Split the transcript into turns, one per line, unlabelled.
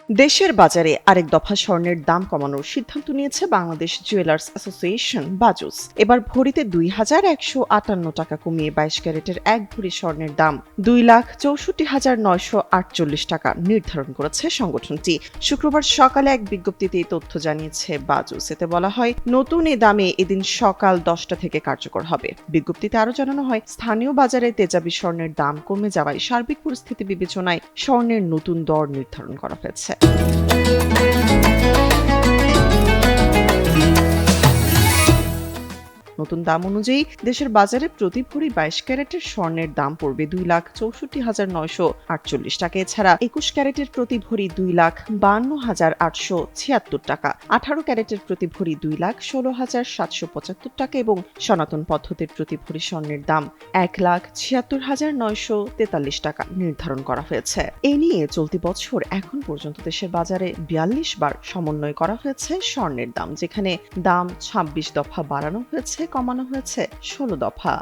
দেশের বাজারে আরেক দফা স্বর্ণের দাম কমানোর সিদ্ধান্ত নিয়েছে বাংলাদেশ জুয়েলার্স অ্যাসোসিয়েশন বাজুস। এবার ভরিতে 2,158 টাকা কমিয়ে 22 ক্যারেটের এক ভরি স্বর্ণের দাম 2,64,948 টাকা নির্ধারণ করেছে সংগঠনটি। শুক্রবার সকালে এক বিজ্ঞপ্তিতে এই তথ্য জানিয়েছে বাজুস। এতে বলা হয়, নতুন এ দামে এদিন সকাল 10টা থেকে কার্যকর হবে। বিজ্ঞপ্তিতে আরও জানানো হয়, স্থানীয় বাজারে তেজাবি স্বর্ণের দাম কমে যাওয়ায় সার্বিক পরিস্থিতি বিবেচনায় স্বর্ণের নতুন দর নির্ধারণ করা হয়েছে। নতুন দাম অনুযায়ী দেশের বাজারে প্রতি ভরি 22 ক্যারেটের স্বর্ণের দাম পড়বে 2,64,948 টাকা। এছাড়া 21 ক্যারেটের প্রতি ভরি 2,52,876 টাকা, 18 ক্যারেটের প্রতি ভরি 2,16,775 টাকা এবং সনাতন পদ্ধতির প্রতি ভরি স্বর্ণের দাম 1,76,943 টাকা নির্ধারণ করা হয়েছে। এ নিয়ে চলতি বছর এখন পর্যন্ত দেশের বাজারে 42 বার সমন্বয় করা হয়েছে স্বর্ণের দাম, যেখানে দাম 26 দফা বাড়ানো হয়েছে, কমানো হয়েছে 16 দফা।